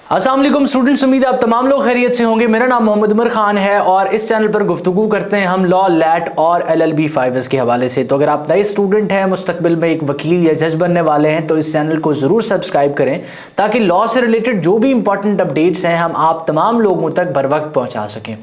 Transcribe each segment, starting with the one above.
अस्सलाम वालेकुम स्टूडेंट्स, उम्मीद है आप तमाम लोग खैरियत से होंगे। मेरा नाम मोहम्मद उमर खान है और इस चैनल पर गुफ्तगू करते हैं हम लॉ, लैट और LLB 5S के हवाले से। तो अगर आप नए स्टूडेंट हैं, मुस्तकबिल में एक वकील या जज बनने वाले हैं, तो इस चैनल को ज़रूर सब्सक्राइब करें ताकि लॉ से रिलेटेड जो भी इंपॉर्टेंट अपडेट्स हैं हम आप तमाम लोगों तक बर वक्त पहुँचा सकें।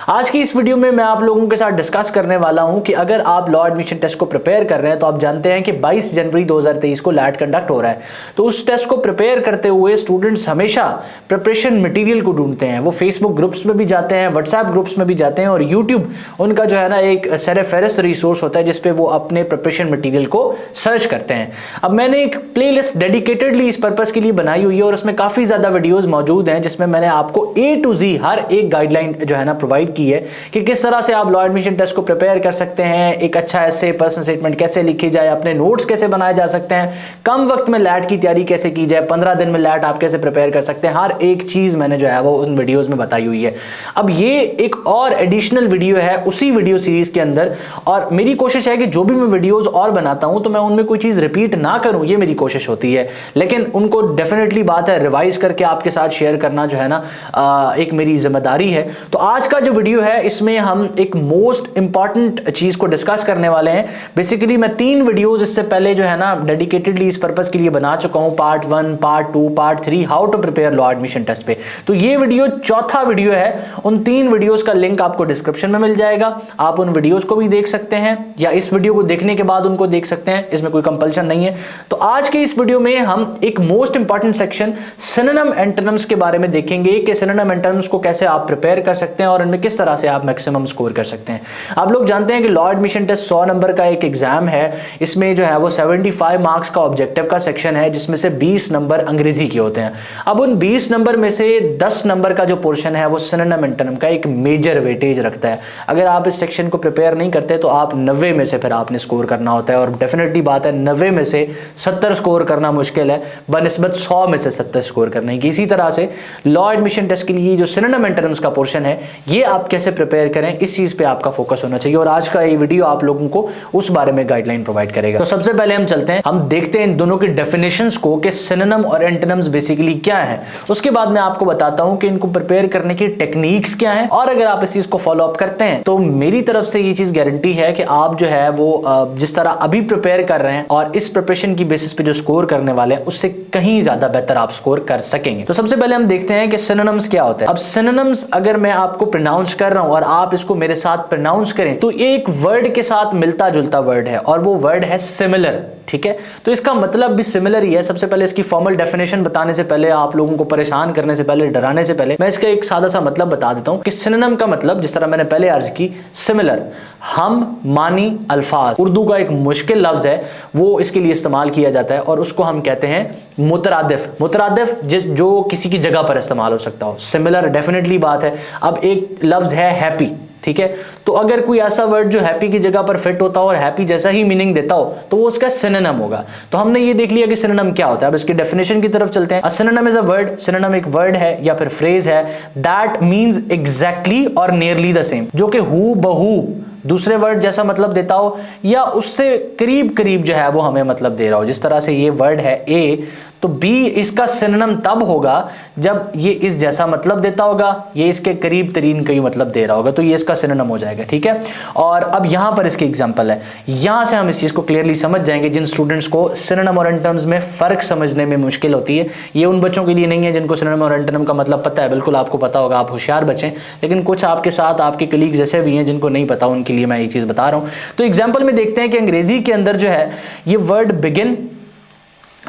आज की इस वीडियो में मैं आप लोगों के साथ डिस्कस करने वाला हूँ कि अगर आप लॉ एडमिशन टेस्ट को प्रिपेयर कर रहे हैं तो आप जानते हैं कि 22 जनवरी 2023 को लैट कंडक्ट हो रहा है। तो उस टेस्ट को प्रिपेयर करते हुए स्टूडेंट्स हमेशा प्रिपरेशन मटेरियल को ढूंढते हैं। वो फेसबुक ग्रुप्स में भी जाते हैं, व्हाट्सएप ग्रुप्स में भी जाते हैं और यूट्यूब उनका जो है ना एक सरफहरिस्त रिसोर्स होता है जिसपे वो अपने प्रिपरेशन मटेरियल को सर्च करते हैं। अब मैंने एक प्लेलिस्ट डेडिकेटेडली इस पर्पस के लिए बनाई हुई है और उसमें काफ़ी ज़्यादा वीडियोस मौजूद हैं जिसमें मैंने आपको A to Z हर एक गाइडलाइन जो है ना प्रोवाइड की है कि किस तरह से आप लॉ एडमिशन टेस्ट को प्रिपेयर कर सकते हैं, एक अच्छा ऐसे पर्सनल स्टेटमेंट कैसे लिखी जाए, अपने नोट्स कैसे बनाए जा सकते हैं, कम वक्त में लैट की तैयारी कैसे की जाए, 15 दिन में लैट आप कैसे प्रिपेयर कर सकते हैं। हर एक चीज़ मैंने जो है वो उन वीडियोस में बताई हुई है। अब ये एक और एडिशनल वीडियो है उसी वीडियो सीरीज के अंदर और मेरी कोशिश है कि जो भी मैं वीडियोस और बनाता हूं तो मैं उनमें कोई चीज़ रिपीट ना करूं, ये मेरी कोशिश होती है। लेकिन उनको डेफिनेटली बात है रिवाइज करके आपके साथ शेयर करना जो है ना एक मेरी जिम्मेदारी है। तो आज का जो वीडियो है इसमें हम एक मोस्ट इंपॉर्टेंट चीज़ को डिस्कस करने वाले हैं। बेसिकली मैं 3 वीडियोज इससे पहले जो है ना डेडिकेटेडली इस पर्पज के लिए बना चुका हूं, part 1, part 2, part 3, how to prepare law admission test पे। तो ये वीडियो चौथा वीडियो है। उन 3 वीडियोस का लिंक आपको डिस्क्रिप्शन में मिल जाएगा। आप उन वीडियोस को भी देख सकते हैं या इस वीडियो को देखने के बाद उनको देख सकते हैं, इसमें कोई कंपल्शन नहीं है। तो आज के इस वीडियो में हम एक most important section synonym antonyms के बारे में देखेंगे कि सिनोनिम एंटोनिम्स को कैसे आप प्रिपेयर कर सकते हैं और इनमें किस तरह से आप मैक्सिमम स्कोर कर सकते हैं। आप लोग जानते हैं कि लॉ एडमिशन टेस्ट 100 नंबर का एक एग्जाम है। इसमें जो है वो 75 मार्क्स का ऑब्जेक्टिव का सेक्शन है जिसमें से 20 नंबर अंग्रेजी के होते हैं। अब उन 20 नंबर में से 10 नंबर का जो पोर्शन है वो सिनोनिम एंटोनिम का एक मेजर वेटेज रखता है। अगर आप इस सेक्शन को प्रिपेयर नहीं करते तो आप 90 में से फिर आपने स्कोर करना होता है और डेफिनेटली बात है 90 में से 70 स्कोर करना मुश्किल है बनिस्बत 100 में से 70 स्कोर करने की। इसी तरह से लॉ एडमिशन टेस्ट के लिए जो सिनोनिम एंटोनिम्स का पोर्शन है ये आप कैसे प्रिपेयर करें, इस चीज पे आपका फोकस होना चाहिए और आज का ये वीडियो आप लोगों को उस बारे में गाइडलाइन प्रोवाइड करेगा। तो सबसे पहले हम चलते हैं, हम देखते हैं इन दोनों की डेफिनेशंस को कि सिनोनिम और एंटोनिम्स बेसिकली क्या है। उसके बाद मैं आपको बताता हूं कि इनको प्रिपेयर करने की टेक्निक्स क्या हैं और अगर आप इस चीज को फॉलो अप करते हैं तो मेरी तरफ से ये चीज गारंटी है कि आप जो है वो जिस तरह अभी प्रिपेयर कर रहे हैं और इस प्रिपरेशन की बेसिस पे जो स्कोर करने वाले हैं उससे कहीं ज्यादा बेहतर आप स्कोर कर सकेंगे। तो सबसे पहले हम देखते हैं कि सिनोनिम्स क्या होते हैं। अब सिनोनिम्स अगर मैं आपको प्रोनाउंस कर रहा हूं और आप इसको मेरे साथ प्रोनाउंस करें तो एक वर्ड के साथ मिलता जुलता वर्ड है और वो वर्ड है सिमिलर। ठीक है, तो इसका मतलब भी सिमिलर ही है। सबसे पहले इसकी फॉर्मल डेफिनेशन बताने से पहले, आप लोगों को परेशान करने से पहले, डराने से पहले मैं इसका एक सादा सा मतलब बता देता हूं कि सिनोनिम का मतलब जिस तरह मैंने पहले अर्ज की, सिमिलर, हम मानी अल्फाज, उर्दू का एक मुश्किल लफ्ज है वो इसके लिए इस्तेमाल किया जाता है और उसको हम कहते हैं मुतरादिफ। मुतरादिफ जो किसी की जगह पर इस्तेमाल हो सकता हो। सिमिलर डेफिनेटली बात है। अब एक लफ्ज है हैप्पी, ठीक है, तो अगर कोई ऐसा वर्ड जो हैप्पी की जगह पर फिट होता हो और हैप्पी जैसा ही मीनिंग देता हो तो वो उसका सिनोनिम होगा। तो हमने ये देख लिया कि सिनोनिम क्या होता है। अब इसकी डेफिनेशन की तरफ चलते हैं। A synonym is a word, synonym एक वर्ड है या फिर फ्रेज है दैट मींस एग्जैक्टली और नियरली द सेम, जो कि हू बहू दूसरे वर्ड जैसा मतलब देता हो या उससे करीब करीब जो है वो हमें मतलब दे रहा हो। जिस तरह से ये वर्ड है ए तो बी इसका सिनोनिम तब होगा जब ये इस जैसा मतलब देता होगा, ये इसके करीब तरीन कई मतलब दे रहा होगा, तो ये इसका सिनोनिम हो जाएगा। ठीक है, और अब यहां पर इसके एग्जांपल है, यहां से हम इस चीज को क्लियरली समझ जाएंगे। जिन स्टूडेंट्स को सिनोनिम और एंटोनिम्स में फर्क समझने में मुश्किल होती है, ये उन बच्चों के लिए नहीं है जिनको सिनोनिम और एंटोनिम का मतलब पता है, बिल्कुल आपको पता होगा, आप होशियार बच्चे, लेकिन कुछ आपके साथ आपके कलीग्स जैसे भी हैं जिनको नहीं पता, उनके लिए मैं ये चीज बता रहा हूं। तो एग्जाम्पल में देखते हैं कि अंग्रेजी के अंदर जो है ये वर्ड बिगिन,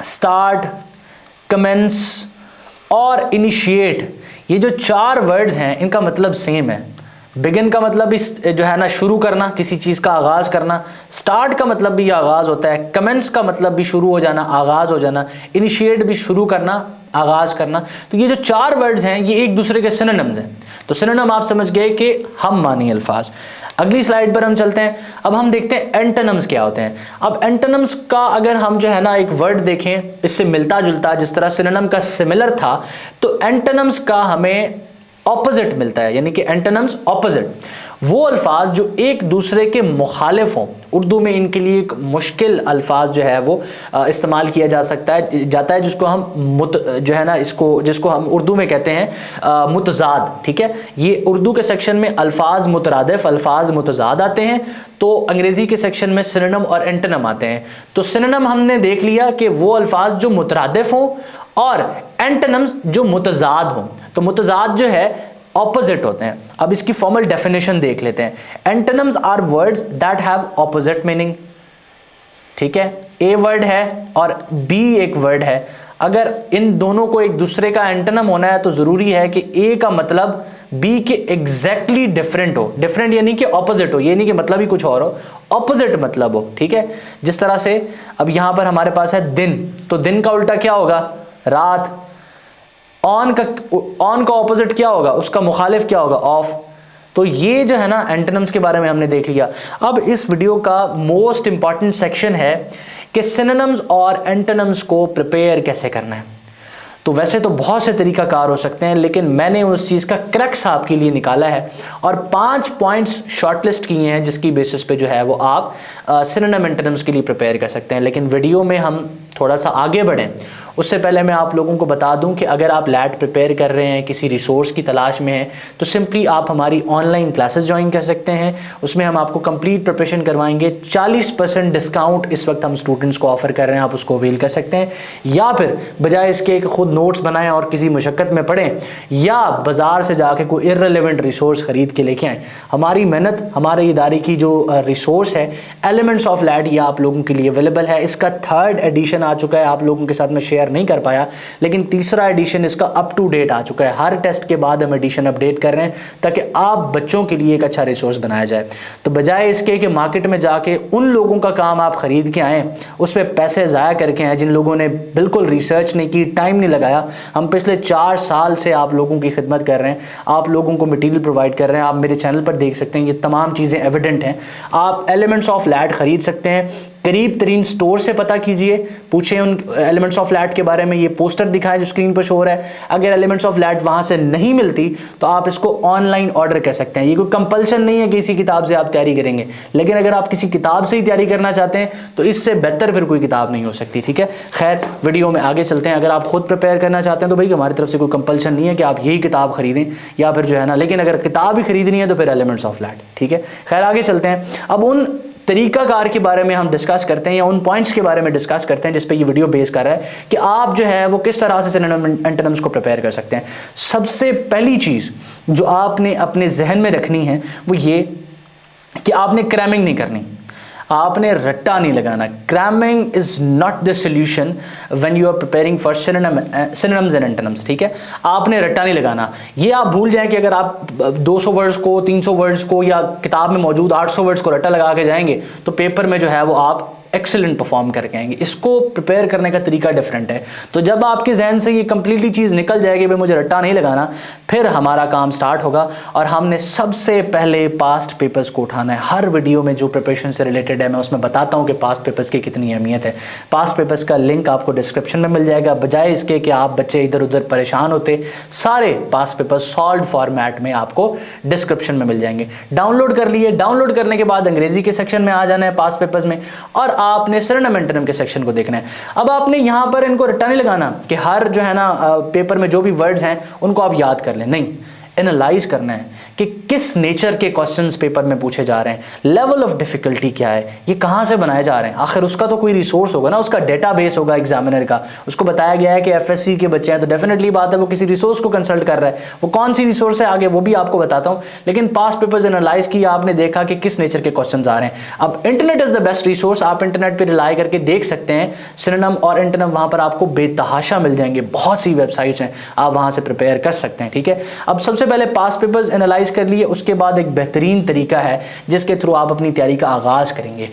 स्टार्ट, कमेंस और इनिशिएट, ये जो 4 वर्ड्स हैं इनका मतलब सेम है। बिगिन का मतलब भी जो है ना शुरू करना, किसी चीज़ का आगाज़ करना। स्टार्ट का मतलब भी आगाज़ होता है। कमेंस का मतलब भी शुरू हो जाना, आगाज़ हो जाना। इनिशिएट भी शुरू करना, आगाज़ करना। तो ये जो 4 वर्ड्स हैं ये एक दूसरे के सिनोनिम्स हैं। तो सिनोनिम आप समझ गए कि हम मानी अल्फाज। अगली स्लाइड पर हम चलते हैं। अब हम देखते हैं एंटोनिम्स क्या होते हैं। अब एंटोनिम्स का अगर हम जो है ना एक वर्ड देखें इससे मिलता जुलता, जिस तरह सिनोनिम का सिमिलर था, तो एंटोनिम्स का हमें ऑपोजिट मिलता है, यानी कि एंटोनिम्स ऑपोजिट। वो अल्फाज जो एक दूसरे के मुखालिफ हों, उर्दू में इनके लिए एक मुश्किल अल्फाज जो है वो इस्तेमाल किया जाता है जिसको हम जो है ना जिसको हम उर्दू में कहते हैं मुतजाद। ठीक है, ये उर्दू के सेक्शन में अल्फाज मुतरादिफ, अल्फाज मुतजाद आते हैं, तो अंग्रेजी के सेक्शन में सिनोनिम और एंटोनिम आते हैं। तो सिनोनिम हमने देख लिया कि वो अल्फाज जो मुतरादिफ हों और एंटोनिम्स जो मुतजाद हों। तो मुतजाद जो है ऑपोजिट होते हैं। अब इसकी फॉर्मल डेफिनेशन देख लेते हैं। Antonyms are words that have opposite meaning. ठीक है, ए वर्ड है और बी एक वर्ड है, अगर इन दोनों को एक दूसरे का एंटोनिम होना है तो जरूरी है कि ए का मतलब बी के एग्जैक्टली डिफरेंट हो। डिफरेंट यानी कि ऑपोजिट हो, ये नहीं कि मतलब ही कुछ और हो, ऑपोजिट मतलब हो। ठीक है, जिस तरह से अब यहां पर हमारे पास है दिन, तो दिन का उल्टा क्या होगा? रात। ऑन का ऑपोजिट क्या होगा? उसका मुखालिफ क्या होगा? ऑफ। तो ये जो है ना एंटोनिम्स के बारे में हमने देख लिया। अब इस वीडियो का मोस्ट इंपॉर्टेंट सेक्शन है कि सिनोनिम्स और एंटोनिम्स को प्रिपेयर कैसे करना है। तो वैसे तो बहुत से तरीकाकार हो सकते हैं, लेकिन मैंने उस चीज़ का क्रक्स आपके लिए निकाला है और 5 पॉइंट्स शॉर्टलिस्ट किए हैं जिसकी बेसिस पे जो है वो आप सिनोनिम एंटोनिम्स के लिए प्रिपेयर कर सकते हैं। लेकिन वीडियो में हम थोड़ा सा आगे बढ़ें उससे पहले मैं आप लोगों को बता दूं कि अगर आप लैट प्रिपेयर कर रहे हैं, किसी रिसोर्स की तलाश में हैं, तो सिंपली आप हमारी ऑनलाइन क्लासेस ज्वाइन कर सकते हैं। उसमें हम आपको कंप्लीट प्रिपरेशन करवाएंगे। 40% डिस्काउंट इस वक्त हम स्टूडेंट्स को ऑफर कर रहे हैं, आप उसको अवेल कर सकते हैं। या फिर बजाय इसके खुद नोट्स बनाएं और किसी मुशक्कत में पढ़ें, या बाजार से जाके कोई इर्रेलेवेंट रिसोर्स खरीद के लेके आएँ। हमारी मेहनत, हमारे इदारे की जो रिसोर्स है एलिमेंट्स ऑफ लैट, ये आप लोगों के लिए अवेलेबल है। इसका 3rd एडिशन आ चुका है, आप लोगों के साथ में शेयर नहीं कर पाया, लेकिन 3रा एडिशन इसका अप टू डेट आ चुका है। हर टेस्ट के बाद हम एडिशन अपडेट कर रहे हैं ताकि आप बच्चों के लिए एक अच्छा रिसोर्स बनाया जाए। तो बजाय इसके कि मार्केट में जाके उन लोगों का काम आप खरीद के आएँ, उस पर पैसे ज़ाया करके आए जिन लोगों ने बिल्कुल रिसर्च नहीं की, टाइम नहीं लगाया। हम पिछले 4 साल से आप लोगों की खिदमत कर रहे हैं, आप लोगों को मटीरियल प्रोवाइड कर रहे हैं। आप मेरे चैनल पर देख सकते हैं, ये तमाम चीज़ें एविडेंट हैं। आप एलिमेंट्स ऑफ लैट खरीद सकते हैं, करीब तरीन स्टोर से पता कीजिए, पूछें उन एलिमेंट्स ऑफ लैट के बारे में। ये पोस्टर दिखाएं जो स्क्रीन पर शो हो रहा है। अगर एलिमेंट्स ऑफ लैट वहां से नहीं मिलती तो आप इसको ऑनलाइन ऑर्डर कर सकते हैं। ये कोई कंपल्शन नहीं है कि इसी किताब से आप तैयारी करेंगे, लेकिन अगर आप किसी किताब से ही तैयारी करना चाहते हैं तो इससे बेहतर फिर कोई किताब नहीं हो सकती। ठीक है, खैर वीडियो में आगे चलते हैं। अगर आप खुद प्रिपेयर करना चाहते हैं तो भाई हमारी तरफ से कोई कंपल्शन नहीं है कि आप यही किताब खरीदें या फिर जो है ना, लेकिन अगर किताब ही खरीदनी है तो फिर एलिमेंट्स ऑफ लैट। ठीक है, खैर आगे चलते हैं। अब उन तरीकाकार के बारे में हम डिस्कस करते हैं, या उन पॉइंट्स के बारे में डिस्कस करते हैं जिस पे ये वीडियो बेस कर रहा है कि आप जो है वो किस तरह से सिनोनिम एंटोनिम्स को प्रिपेयर कर सकते हैं। सबसे पहली चीज़ जो आपने अपने जहन में रखनी है वो ये कि आपने क्रैमिंग नहीं करनी, आपने रट्टा नहीं लगाना। Cramming is not the solution when you are preparing for synonyms and antonyms. ठीक है, आपने रट्टा नहीं लगाना। ये आप भूल जाएं कि अगर आप 200 वर्ड्स को, 300 वर्ड्स को या किताब में मौजूद 800 वर्ड्स को रट्टा लगा के जाएंगे तो पेपर में जो है वो आप एक्सीलेंट परफॉर्म करके आएंगे। इसको प्रिपेयर करने का तरीका डिफरेंट है। तो जब आपके जहन से ये कंप्लीटली चीज़ निकल जाएगी भाई मुझे रट्टा नहीं लगाना, फिर हमारा काम स्टार्ट होगा और हमने सबसे पहले पास्ट पेपर्स को उठाना है। हर वीडियो में जो प्रिपरेशन से रिलेटेड है मैं उसमें बताता हूँ कि पास्ट पेपर्स की कितनी अहमियत है। पास्ट पेपर्स का लिंक आपको डिस्क्रिप्शन में मिल जाएगा। बजाय इसके कि आप बच्चे इधर उधर परेशान होते, सारे पास्ट पेपर्स सॉल्व फॉर्मेट में आपको डिस्क्रिप्शन में मिल जाएंगे। डाउनलोड कर लिए। डाउनलोड करने के बाद अंग्रेजी के सेक्शन में आ जाना है पास्ट पेपर्स में, और आपने सिनोनिम एंटोनिम के सेक्शन को देखना है। अब आपने यहां पर इनको रट्टा नहीं लगाना कि हर जो है ना पेपर में जो भी वर्ड्स हैं उनको आप याद कर लें, नहीं, एनालाइज करना है कि किस नेचर के क्वेश्चंस पेपर में पूछे जा रहे हैं, लेवल ऑफ डिफिकल्टी क्या है, ये कहाँ से बनाए जा रहे हैं। आखिर उसका तो कोई रिसोर्स होगा ना, उसका डेटाबेस होगा एग्जामिनर का, उसको बताया गया है कि एफएससी के बच्चे हैं तो डेफिनेटली बात है वो किसी रिसोर्स को कंसल्ट कर रहा है। वो कौन सी रिसोर्स है आगे वो भी आपको बताता हूँ, लेकिन पास्ट पेपर्स एनालाइज किया, आपने देखा कि किस नेचर के क्वेश्चन आ रहे हैं। अब internet is the best resource, आप इंटरनेट पर रिलाई करके देख सकते हैं सिनोनिम और एंटोनिम, वहां पर आपको बेतहाशा मिल जाएंगे, बहुत सी वेबसाइट्स हैं, आप वहां से प्रिपेयर कर सकते हैं। ठीक है, अब सबसे पहले पास्ट पेपर्स एनालाइज कर लिए, उसके बाद एक बेहतरीन तरीका है जिसके थ्रू आप अपनी तैयारी का आगाज करेंगे।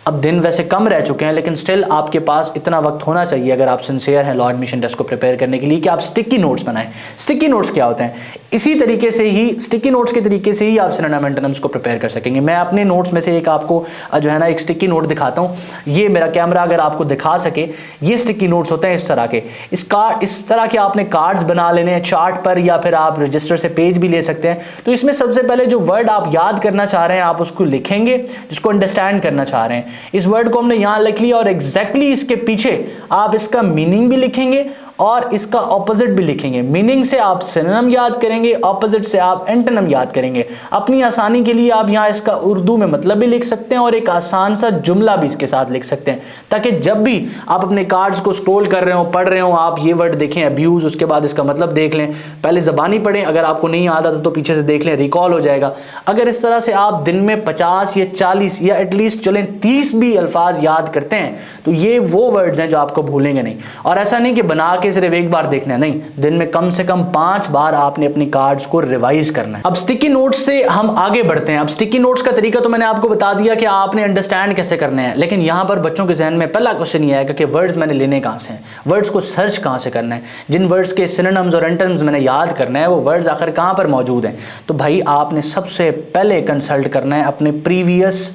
अब दिन वैसे कम रह चुके हैं, लेकिन स्टिल आपके पास इतना वक्त होना चाहिए अगर आप सिंसियर हैं लॉ एडमिशन टेस्ट को प्रिपेयर करने के लिए कि आप स्टिकी नोट्स बनाएं। स्टिकी नोट्स क्या होते हैं? इसी तरीके से ही, स्टिकी नोट्स के तरीके से ही आप सिनोनिम एंटोनिम्स को प्रिपेयर कर सकेंगे। मैं अपने नोट्स में से एक आपको जो है ना एक स्टिकी नोट दिखाता हूँ। ये मेरा कैमरा अगर आपको दिखा सके, ये स्टिकी नोट्स होते हैं इस तरह के। इस तरह के आपने कार्ड्स बना लेने हैं चार्ट पर, या फिर आप रजिस्टर से पेज भी ले सकते हैं। तो इसमें सबसे पहले जो वर्ड आप याद करना चाह रहे हैं आप उसको लिखेंगे, जिसको अंडरस्टैंड करना चाह रहे हैं। इस वर्ड को हमने यहां लिख लिया और एग्जैक्टली इसके पीछे आप इसका मीनिंग भी लिखेंगे और इसका ऑपोजिट भी लिखेंगे। मीनिंग से आप सिनोनिम याद करेंगे, ऑपोजिट से आप एंटोनिम याद करेंगे। अपनी आसानी के लिए आप यहाँ इसका उर्दू में मतलब भी लिख सकते हैं और एक आसान सा जुमला भी इसके साथ लिख सकते हैं, ताकि जब भी आप अपने कार्ड्स को स्क्रॉल कर रहे हो, पढ़ रहे हो, आप ये वर्ड देखें अब्यूज, उसके बाद इसका मतलब देख लें। पहले ज़बानी पढ़ें, अगर आपको नहीं याद आता तो पीछे से देख लें, रिकॉल हो जाएगा। अगर इस तरह से आप दिन में 50 या 40 या एटलीस्ट चलें 30 भी अल्फाज याद करते हैं तो ये वो वर्ड्स हैं जो आपको भूलेंगे नहीं। और ऐसा नहीं कि बना के सिर्फ एक बार देखना है, नहीं, दिन में कम से कम 5 बार आपने अपनी कार्ड्स को रिवाइज करना है। अब स्टिकी नोट्स से हम आगे बढ़ते हैं। अब स्टिकी नोट्स का तरीका तो मैंने आपको बता दिया कि आपने अंडरस्टैंड कैसे करने हैं, लेकिन यहां पर बच्चों के जहन में पहला क्वेश्चन ये आएगा कि वर्ड्स मैंने लेने कहां से हैं, वर्ड्स को सर्च कहां से करना है, जिन वर्ड्स के सिनोनिम्स और एंटोनिम्स मैंने याद करना है वो वर्ड्स आखिर कहां पर मौजूद हैं। तो भाई आपने सबसे पहले कंसल्ट करना है अपने previous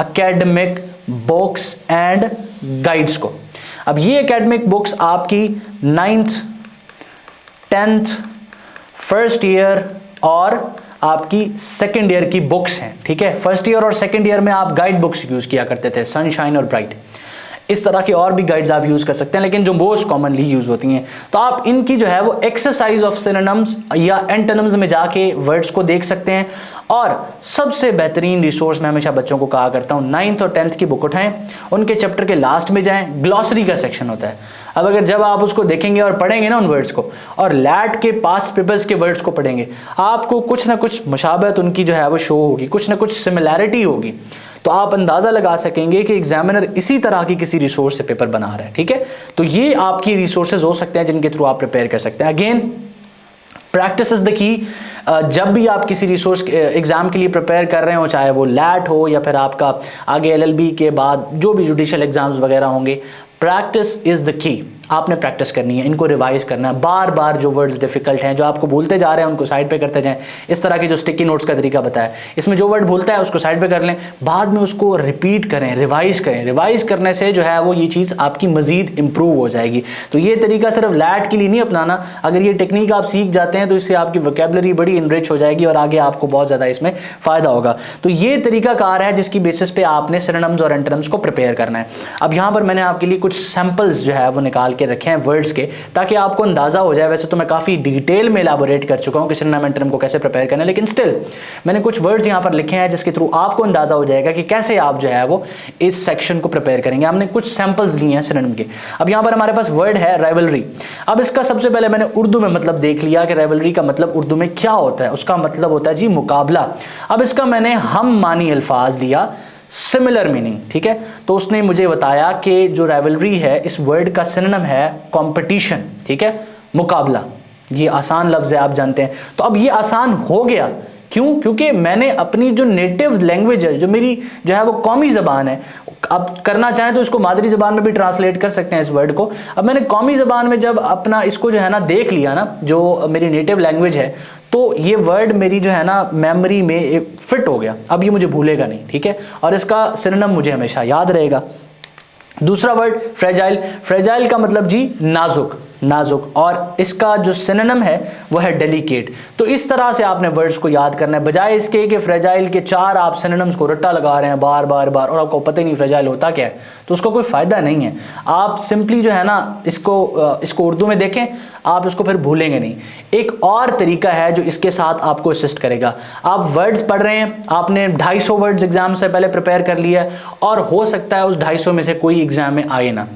academic books and guides को। अब ये एकेडमिक बुक्स आपकी 9th, 10th, फर्स्ट ईयर और आपकी सेकेंड ईयर की बुक्स हैं, ठीक है। फर्स्ट ईयर और सेकेंड ईयर में आप गाइड बुक्स यूज किया करते थे, सनशाइन और ब्राइट। इस तरह के और भी गाइड्स आप यूज कर सकते हैं, लेकिन जो मोस्ट कॉमनली यूज होती हैं। तो आप इनकी जो है वो एक्सरसाइज ऑफ सिनोनिम्स या एंटोनिम्स में जाके वर्ड्स को देख सकते हैं। और सबसे बेहतरीन रिसोर्स मैं हमेशा बच्चों को कहा करता हूं, 9th और 10th की बुक उठाएं, उनके चैप्टर के लास्ट में जाएं, ग्लॉसरी का सेक्शन होता है। अब अगर जब आप उसको देखेंगे और पढ़ेंगे ना उन वर्ड्स को, और लैट के पास्ट पेपर्स के वर्ड्स को पढ़ेंगे, आपको कुछ ना कुछ मुशाबहत उनकी जो है वो शो होगी, कुछ ना कुछ सिमिलैरिटी होगी। तो आप अंदाजा लगा सकेंगे कि एग्जामिनर इसी तरह की किसी रिसोर्स से पेपर बना रहा है, ठीक है। तो ये आपकी रिसोर्सेज हो सकते हैं जिनके थ्रू आप प्रिपेयर कर सकते हैं। Again, practice is the key. जब भी आप किसी रिसोर्स एग्जाम के लिए प्रिपेयर कर रहे हो, चाहे वो लैट हो या फिर आपका आगे एलएलबी के बाद जो भी जुडिशियल एग्जाम्स वगैरह होंगे, प्रैक्टिस इज द की। आपने प्रैक्टिस करनी है, इनको रिवाइज करना है बार बार। जो वर्ड्स डिफिकल्ट हैं, जो आपको भूलते जा रहे हैं, उनको साइड पे करते जाएं। इस तरह के जो स्टिकी नोट्स का तरीका बताया, इसमें जो वर्ड भूलता है उसको साइड पे कर लें, बाद में उसको रिपीट करें, रिवाइज करें। रिवाइज करने से जो है वो ये चीज़ आपकी मजीद इंप्रूव हो जाएगी। तो ये तरीका सिर्फ लैट के लिए नहीं अपनाना, अगर ये टेक्निक आप सीख जाते हैं तो इससे आपकी वोकैबुलरी बड़ी इनरिच हो जाएगी और आगे आपको बहुत ज़्यादा इसमें फ़ायदा होगा। तो ये तरीका कार है जिसकी बेसिस पे आपने सिनोनिम्स और एंटोनिम्स को प्रिपेयर करना है। अब यहाँ पर मैंने आपके लिए कुछ सैम्पल्स जो है वो निकाल के रखे हैं वर्ड्स के, ताकि आपको अंदाजा हो जाए। वैसे तो मैं काफी डिटेल में एलाबोरेट कर चुका हूं कि सिनोनिम एंटोनिम को कैसे प्रिपेयर करना है, लेकिन स्टिल मैंने कुछ वर्ड्स यहां पर लिखे हैं जिसके थ्रू आपको अंदाजा हो जाएगा कि कैसे आप जो है वो इस सेक्शन को प्रिपेयर करेंगे। हमने कुछ सैंपल्स लिए हैं सिनोनिम के। अब यहां पर हमारे पास वर्ड है राइवलरी। अब इसका सबसे पहले मैंने उर्दू में मतलब देख लिया कि राइवलरी का मतलब उर्दू में क्या होता है। उसका मतलब होता है जी मुकाबला। अब इसका मैंने हम मानी अल्फाज लिया, सिमिलर मीनिंग, ठीक है। तो उसने मुझे बताया कि जो राइवलरी है इस वर्ड का सिनोनिम है कंपटीशन, ठीक है, मुकाबला। ये आसान लफ्ज है, आप जानते हैं। तो अब ये आसान हो गया क्यों? क्योंकि मैंने अपनी जो नेटिव लैंग्वेज है, जो मेरी जो है वो कौमी ज़बान है, आप करना चाहें तो इसको मादरी ज़बान में भी ट्रांसलेट कर सकते हैं इस वर्ड को। अब मैंने कौमी ज़बान में जब अपना इसको जो है ना देख लिया ना, जो मेरी नेटिव लैंग्वेज है, तो ये वर्ड मेरी जो है ना मेमोरी में एक फिट हो गया। अब ये मुझे भूलेगा नहीं, ठीक है, और इसका सिनोनिम मुझे हमेशा याद रहेगा। दूसरा वर्ड फ्रेजाइल। फ्रेजाइल का मतलब जी नाजुक, नाजुक, और इसका जो सिनोनिम है वो है डेलिकेट। तो इस तरह से आपने वर्ड्स को याद करना है, बजाय इसके कि फ्रेजाइल के 4 आप सिनोनिम्स को रट्टा लगा रहे हैं बार बार बार और आपको पता ही नहीं फ्रेजाइल होता क्या है, तो उसका कोई फ़ायदा नहीं है। आप सिंपली जो है ना इसको उर्दू में देखें, आप इसको फिर भूलेंगे नहीं। एक और तरीका है जो इसके साथ आपको असिस्ट करेगा। आप वर्ड्स पढ़ रहे हैं, आपने 250 वर्ड्स एग्जाम से पहले प्रिपेयर कर लिया है और हो सकता है उस 250 में से कोई एग्जाम में आए ना,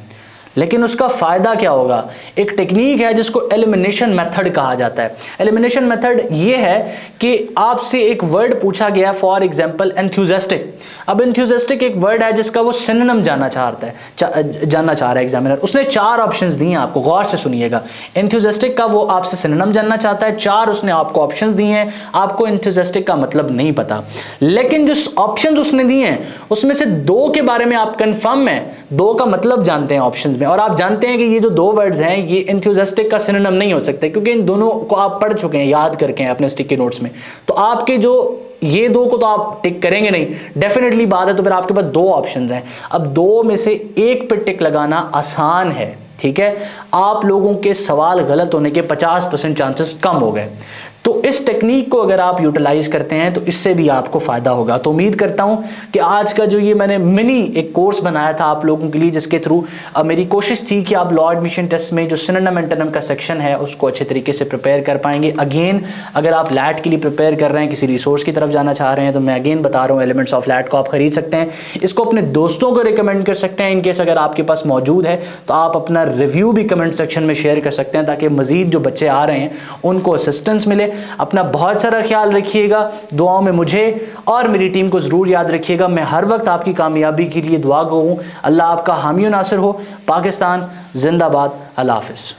लेकिन उसका फ़ायदा क्या होगा? एक टेक्निक है जिसको एलिमिनेशन मेथड कहा जाता है। एलिमिनेशन मेथड ये है कि आपसे एक वर्ड पूछा गया, फॉर एग्जांपल एंथुसियास्टिक। अब एंथुसियास्टिक एक वर्ड है जिसका वो सिनोनिम जानना चाह रहा है एग्जामिनर। उसने 4 ऑप्शंस दिए हैं आपको, गौर से सुनिएगा। एंथुसियास्टिक का वो आपसे सिनोनिम जानना चाहता है, 4 उसने आपको ऑप्शंस दिए हैं, आपको एंथुसियास्टिक का मतलब नहीं पता। लेकिन जो ऑप्शंस उसने दिए हैं उसमें से 2 के बारे में आप कंफर्म है, 2 का मतलब जानते हैं ऑप्शंस में, और आप जानते हैं कि ये जो 2 वर्ड्स हैं ये एंथुसियास्टिक का सिनोनिम नहीं हो सकते, क्योंकि इन दोनों को आप पढ़ चुके हैं, याद करके हैं अपने स्टिकी नोट्स में। तो आपके जो ये 2 को तो आप टिक करेंगे नहीं, डेफिनेटली बात है। तो फिर आपके पास 2 ऑप्शंस हैं। अब 2 में से एक पे टिक लगाना आसान है, ठीक है। आप लोगों के सवाल गलत होने के 50% चांसेस कम हो गए। तो इस टेक्निक को अगर आप यूटिलाइज करते हैं तो इससे भी आपको फायदा होगा। तो उम्मीद करता हूं कि आज का जो ये मैंने मिनी एक कोर्स बनाया था आप लोगों के लिए, जिसके थ्रू मेरी कोशिश थी कि आप लॉ एडमिशन टेस्ट में जो सिनोनिम एंटोनिम का सेक्शन है उसको अच्छे तरीके से प्रिपेयर कर पाएंगे। अगेन अगर आप लैट के लिए प्रिपेयर कर रहे हैं, किसी रिसोर्स की तरफ जाना चाह रहे हैं, तो मैं अगेन बता रहा हूँ एलिमेंट्स ऑफ लैट को आप खरीद सकते हैं। इसको अपने दोस्तों को रिकमेंड कर सकते हैं। इनकेस अगर आपके पास मौजूद है तो आप अपना रिव्यू भी कमेंट सेक्शन में शेयर कर सकते हैं, ताकि मजीद जो बच्चे आ रहे हैं उनको असिस्टेंस मिले। अपना बहुत सारा ख्याल रखिएगा, दुआओं में मुझे और मेरी टीम को जरूर याद रखिएगा। मैं हर वक्त आपकी कामयाबी के लिए दुआ गो हूं। अल्लाह आपका हामी और नासिर हो। पाकिस्तान जिंदाबाद। अल्लाह हाफिज।